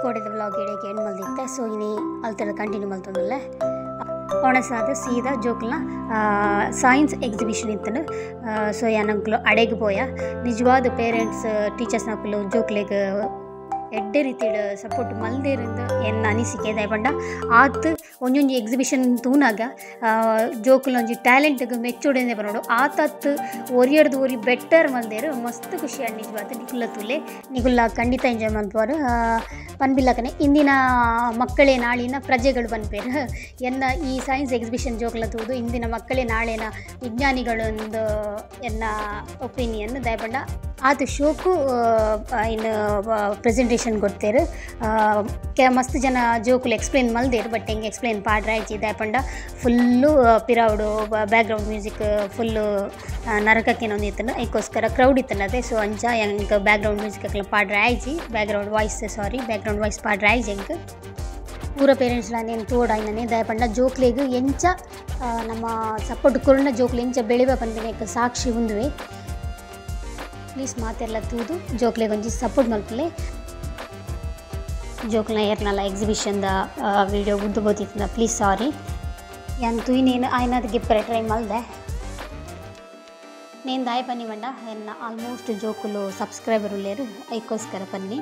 ಕೋಡೆದ vlog ಇಡಕ್ಕೆ end ಮಲ್ದಿತ್ತೆ. So ಇನಿ ಅಲ್ತೆಲ್ಲ continue ಮಲ್ತೊಂದುಲ್ಲ ಒಣಸಾದ ಸೀದಾ ಜೋಕಲ್ನ science exhibition ಇತ್ತನು. So ಯಾನಂಕ್ಲು ಅಡೆಗೆ ಪೋಯ ನಿಜವಾದ ಪೇರೆಂಟ್ಸ್ ಟೀಚರ್ಸ್ ನಕ್ಕಲು ಜೋಕ್ಲೆಗ್ ಎಡ್ಡೆ ರೀತಿಯ ಸಪೋರ್ಟ್ ಮಲ್ದೇರಿಂದ ಎನ್ನ ಅನಿಸಿಕೆ ದಯಪಂಡ ಆತು ಒಂಜೊಂಜಿ ಎಕ್ಸಿಬಿಷನ್ ತೂನಾಗ ಜೋಕುಲೊಂಜಿ ಟ್ಯಾಲೆಂಟ್ಗೆ ಮೆಚ್ಚೋಡೆಂದೇ ಬರೋಡು ಆತತ್ತು ಒರಿಯರ್ದು ಒರಿ ಬೆಟ್ಟರ್ ಮಲ್ದೇರು ಮಸ್ತ್ ಖುಷಿ ಆಡ್ ನಿಜವಾದ ನಿಗುಲ್ಲ ತುಲೆ ನಿಗುಲ್ಲ ಖಂಡಿತ ಎಂಜಾಯ್ ಮಲ್ಪವರು ಪನ್ಬಿಲ್ಲಕನೆ ಇಂದಿನ ಮಕ್ಕಳೇ ನಾಳಿನ ಪ್ರಜೆಗಳು ಬನ್ಪೇರು ಎನ್ನ ಈ ಸೈನ್ಸ್ ಎಕ್ಸಿಬಿಷನ್ ಜೋಕುಲ ತೂದು ಇಂದಿನ ಮಕ್ಕಳೇ ನಾಳಿನ ವಿಜ್ಞಾನಿಗಳೊಂದು ಎನ್ನ ಒಪಿನಿಯನ್ ದಯಪಂಡ ಆತು ಶೋಕು ಇನ್ನು ಪ್ರೆಸೆಂಟೇಷನ್ ಕೊಡ್ತೇರು ಮಸ್ತ್ ಜನ ಜೋಕುಲು ಎಕ್ಸ್ಪ್ಲೇನ್ ಮಲ್ದೇರು ಬಟ್ ಹೆಂಗೆ ಎಕ್ಸ್ಪ್ಲೇನ್ ಪಾಡ್ರಾಯ್ಚಿ ದಯಪಂಡ ಫುಲ್ಲು ಪಿರಾವುಡು ಬ್ಯಾಕ್ಗ್ರೌಂಡ್ ಮ್ಯೂಸಿಕ್ ಫುಲ್ಲು ನರಕಕ್ಕೆ ನೊಂದಿತ್ತನ ಅದಕ್ಕೋಸ್ಕರ ಕ್ರೌಡ್ ಇತ್ತನ ಅದೇ. ಸೊ ಅಂಚ ಹೆಂಗೆ ಬ್ಯಾಕ್ಗ್ರೌಂಡ್ ಮ್ಯೂಸಿಕ್ ಪಾಡ್ರಾಯ್ಚಿ ಬ್ಯಾಕ್ಗ್ರೌಂಡ್ ವಾಯ್ಸ್ ಪಾಡ್ರಾಯ್ಚಿ ಹೆಂಗೆ ಪೂರ ಪೇರೆಂಟ್ಸ್ ನೇನು ತೋಡಾಯ್ನೇ ದಯಪಂಡ ಜೋಕ್ಲೆಗ್ ಎಂಚ ನಮ್ಮ ಸಪೋರ್ಟ್ ಕೊರೋನಾ ಜೋಕ್ಲೆ ಎಂಚ ಬೆಳಿಬ ಬಂದಿನ ಸಾಕ್ಷಿ ಉಂದುವೆ. ಪ್ಲೀಸ್ ಮಾತೆಲ್ಲ ತೂದು ಜೋಕ್ಲೆಗೆ ಒಂಜಿ ಸಪೋರ್ಟ್ ಮಲ್ಪಲೆ ಜೋಕ್ಲ ಏರ್ನಲ್ಲ ಎಕ್ಸಿಬಿಷನ್ದ ವೀಡಿಯೋ ಉದ್ದು ಬೋತಿತ್ತಂದ ಪ್ಲೀಸ್ ಸಾರಿ ಯಾನ್ ತುಯ್ನೇನು ಆಯ್ನದ ಗಿಪ್ಪರೆ ಟ್ರೈ ಮಲ್ದೆ ನೇನು ದಾಯ ಪನ್ನಿ ಬಂಡ ಎನ್ನ ಆಲ್ಮೋಸ್ಟ್ ಜೋಕುಲು ಸಬ್ಸ್ಕ್ರೈಬರ್ ಉಳ್ಳೇರು ಅದಕ್ಕೋಸ್ಕರ ಪನ್ನಿ.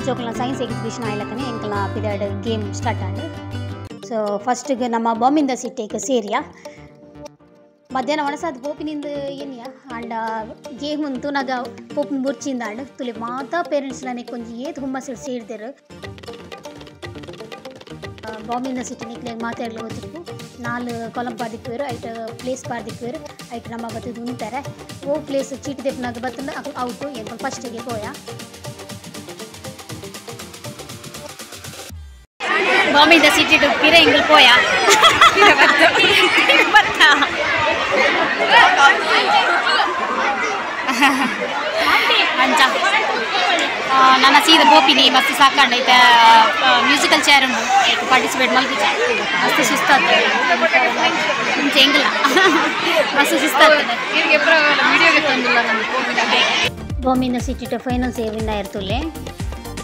ಜೋಕಲ್ನ ಸೈನ್ಸ್ ಎಕ್ಸಿಬಿಷನ್ ಆಯ್ಲಕ್ಕನೆ ಎಂಕಲ್ನ ಪಿದಾಡ್ ಗೇಮ್ ಸ್ಟಾರ್ಟ್ ಆಡು. ಸೊ ಫಸ್ಟ್ಗೆ ನಮ್ಮ ಬಾಂಬಿಂದ ಸಿಟ್ಟೇಗೆ ಸೇರಿಯ ಮಧ್ಯಾಹ್ನ ಒಣಸಾದ ಪೋಪಿನಿಂದ ಏನಿಯ ಆಂಡ ಗೇಮ್ ಅಂತೂ ನಾಗ ಪೋಪಿನ ಬುರ್ಚಿಂದ ಆಂಡ್ ತುಲಿ ಮಾತಾ ಪೇರೆಂಟ್ಸ್ ನನಗೆ ಕೊಂಚ ಏತ್ ಹುಮ್ಮಸ್ ಸೇರಿದರು. ಬಾಂಬಿಂದ ಸಿಟಿ ನಿಕ್ಲೆ ಮಾತಾಡಲು ಗೊತ್ತಿತ್ತು 4 ಕಾಲಮ್ ಪಾರ್ದಿಕ್ವೇರು ಐಟ್ ಪ್ಲೇಸ್ ಪಾರ್ದಿಕ್ವೇರು ಐಟ್ ನಮ್ಮ ಬತ್ತದು ಉಂತಾರೆ ಓ ಪ್ಲೇಸ್ ಚೀಟಿ ತೆಪ್ಪನಾಗ ಬತ್ತಂದ ಔಟು ಎಂಕಲ್ ಫಸ್ಟಿಗೆ ಪೋಯ. ಬಾಂಬಿಂದ ಸಿಟಿ ಪಿರ ಎಂಗಲ್ ಪೋಯ ಅಂಚ ನನ್ನ ಸೀದ ಬೋಪಿನಿ ಮಸ್ತ್ ಸಾಕಂಡೈತೆ ಮ್ಯೂಸಿಕಲ್ ಚೇರ್ ಉಂಡು ಪಾರ್ಟಿಸಿಪೇಟ್ ಮಲ್ಪಿച്ച ಮಸ್ತ್ ಸುಸ್ತಾಗ್ತದೆ ಮುಂಚೆ ಹೆಂಗಿಲ್ಲ ಮಸ್ತ್ ಸುಸ್ತಾಗ್ತದೆ. ಬಾಂಬಿಂದ ಸಿಟಿ ಫೈನಲ್ ಸೇವಿನ ಇರ್ತುಲ್ಲೆ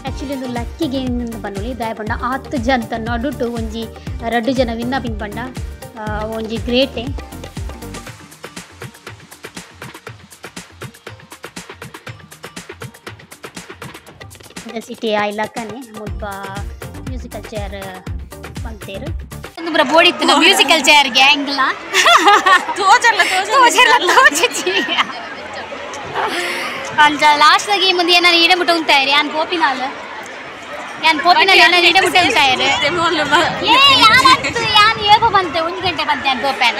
ಆ್ಯಕ್ಚುಲಿ ಒಂದು ಲಕ್ಕಿ ಗೇಮ್ ಬನ್ನುಲಿ ದಾಯ ಪಂಡ 10 ಜನ ನಡುಟು ಒಂಜಿ 2 ಜನ ವಿನ್ನಪಿಂಗ್ ಪಂಡ ಒಂಜಿ ಗ್ರೇಟೆ. ಸಿಟಿ ಆಯ್ಲಕ್ಕನೆ ಮುಲ್ಪ ಮ್ಯೂಸಿಕಲ್ ಚೇರ್ ಬಂತೇರು ಒಂದು ಬೋರ್ಡ್ ಇತ್ತು ಮ್ಯೂಸಿಕಲ್ ಚೇರ್ಗೆ ಹೆಂಗಿಲ್ಲ ಅಂಚ ಲಾಸ್ಟ್ದಾಗ ಈ ಮುಂದೆ ಏನಾರು ಇಡಬಿಟ್ಟು ಉಂಟಾಯಿರಿ ಯಾನ್ ಪೋಪಿನಾಲ್ ಏನಾರು ಇಡಬಿಟ್ಟು ಉಂಟಾಯಿರಿ ಯಾನ್ ಏಗೋ ಬಂತೆ 1 ಗಂಟೆ ಬಂತೆ ಯಾನ್ ಪೋಪೆನ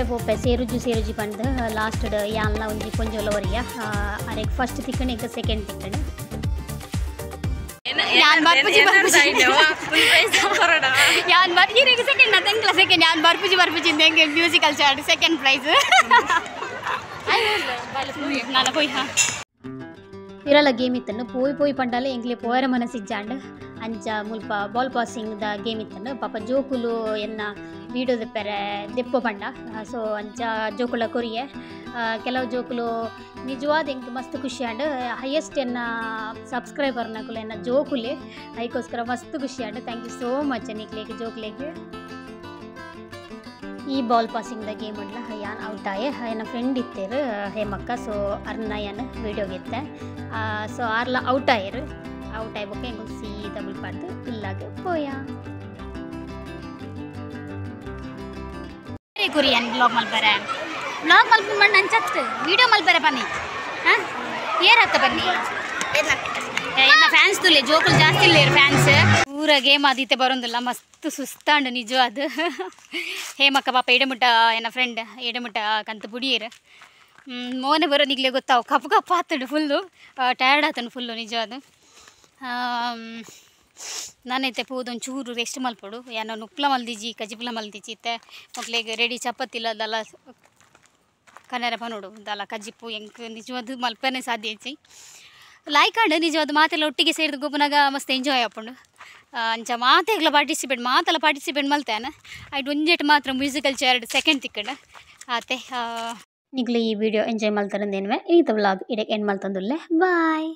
ಪೋಪೆ ಸೇರುಜಿ ಪಂಡು ಲಾಸ್ಟ್ ಯಾನ್ಲ ಒಂಜಿ ಪೊಂಜೋಲವರಿಯ ಅರೆಗ್ ಫಸ್ಟ್ ತಿಕ್ಕಣ ಈಗ ಸೆಕೆಂಡ್ ತಿಕ್ಕಣ ಸೆಕೆಂಡ್ ಯಾನ್ ಬರ್ಪುಜಿ ಹೆಂಗೆ ಮ್ಯೂಸಿಕಲ್ ಚಾರ್ಟ್ ಸೆಕೆಂಡ್ ಪ್ರೈಸ್ ನಾನು ಪೋಯ್ ಇರಲ್ಲ ಗೇಮ್ ಇತ್ತಂಡು ಪೋಯ್ ಪಂಡಾಲೆ ಎಂಕ್ಲೆ ಪೋಯರ ಮನಸ್ಸಿಜ್ಜಾಂಡ್ ಅಂಚ ಮುಲ್ಪ ಬಾಲ್ ಪಾಸಿಂಗ್ ದ ಗೇಮ್ ಇತ್ತಂಡು ಪಾಪ ಜೋಕುಲು ಎನ್ನ ವೀಡಿಯೋ ದೆಪ್ಪೊ ಪಂಡ. ಸೊ ಅಂಚ ಜೋಕುಲ ಕೊರಿಯೆ ಕೆಲವು ಜೋಕುಲು ನಿಜವಾದ ಎಂಕ್ ಮಸ್ತ್ ಖುಷಿ ಆಂಡ್ ಹೈಯೆಸ್ಟ್ ಎನ್ನ ಸಬ್ಸ್ಕ್ರೈಬರ್ ನಕುಲು ಎನ್ನ ಜೋಕುಲೆ ಅದಕ್ಕೋಸ್ಕರ ಮಸ್ತ್ ಖುಷಿ and thank you so much ನಿಕ್ಲೆಗೆ ಜೋಕ್ಲೆಗೆ. ಈ ಬಾಲ್ ಪಾಸಿಂಗ್ ದ ಗೇಮ್ ಉಂಡ್ಲ ಯಾನ್ ಔಟ್ ಆಯೆ ನನ್ನ ಫ್ರೆಂಡ್ ಇತ್ತೇರು ಹೇಮಕ್ಕ ಸೊ ಅರ್ನ ಯಾನ್ ವೀಡಿಯೋಗೆ ಇತ್ತೆ ಸೊ ಆರ್ಲ ಔಟ್ ಆಯರು ಔಟ್ ಆಯ್ಬೇಕು ಹೆಂಗ ಸೀದಾ ಮುಲ್ಪಾಡ್ದು ಇಲ್ಲಾಗ ಪೋಯ ಕುರಿಯನ್ ಬ್ಲಾಗ್ ಮಲ್ಪರೆ ಮಣ್ಣು ಅಂಚತ್ತು ವೀಡಿಯೋ ಮಲ್ಪರೆ ಬನ್ನಿ ಹಾಂ ಏರತ್ತ ಬನ್ನಿ ಎನ್ನ ಫ್ಯಾನ್ಸ್ ತುಲೆ ಜೋಕುಲು ಜಾಸ್ತಿ ಇಲ್ಲ ಫ್ಯಾನ್ಸ್ ಪೂರ ಗೇಮ್ ಆದಿತ್ತೆ ಬರೋದಿಲ್ಲ ಮಸ್ತ್ ಸುಸ್ತಾಂಡು ನಿಜವಾದ. ಹೇಮಕ್ಕ ಪಾಪ ಎಡಮುಟ್ಟ ಎನ್ನ ಫ್ರೆಂಡ್ ಎಡಮುಟ್ಟ ಕಂತು ಪುಡಿಯರು ಮೋನೆ ಬರೋ ನಿಗ್ಲೆ ಗೊತ್ತಾವು ಕಪ್ಪು ಆತಡು ಫುಲ್ಲು ಟಯರ್ಡ್ ಆತನು ಫುಲ್ಲು ನಿಜವಾದ. ನಾನೈತೆ ಪೋದೊಂದು ಚೂರು ರೆಸ್ಟ್ ಮಲ್ಪಡು ಯಾನ ನುಪ್ಲ ಮಲ್ದಿಜಿ ಕಜಿಪ್ಲ ಮಲ್ದಿಜಿತ್ತೆ ಮಕ್ಳಿಗೆ ರೆಡಿ ಚಪ್ಪತ್ತಿಲ್ಲದಲ್ಲ ಕನ್ನಡ ಪನೋಡು ದಲ್ಲ ಕಜಿಪ್ಪು ಎಂಕ್ ನಿಜವಾದ ಮಲ್ಪನೆ ಸಾಧ್ಯ ಐತಿ ಲೈಕ್ ಆಂಡ್ ನಿಜವಾದ ಮಾತೆಲ್ಲ ಒಟ್ಟಿಗೆ ಸೇರಿದ ಗೊಬ್ಬನಾಗ ಮಸ್ತ್ ಎಂಜಾಯ್ ಆಪುಂಡು ಅಂಚ ಮಾತೆಲ್ಲ ಪಾರ್ಟಿಸಿಪೇಟ್ ಮಲ್ತೇನೆ ಐಟ್ ಒಂಜೆಟ್ ಮಾತ್ರ ಮ್ಯೂಸಿಕಲ್ ಚೇರ್ ಸೆಕೆಂಡ್ ತಿಕ್ಕಂಡು ಆತೆ ನಿಗ್ಲಿ ಈ ವಿಡಿಯೋ ಎಂಜಾಯ್ ಮಲ್ತಾರಂದೇನುವೆ ಈ ವ್ಲಾಗ್ ಇಡಕ್ಕೆ ಎಂಡ್ ಮಲ್ತಂದುಲ್ಲೆ ಬಾಯ್.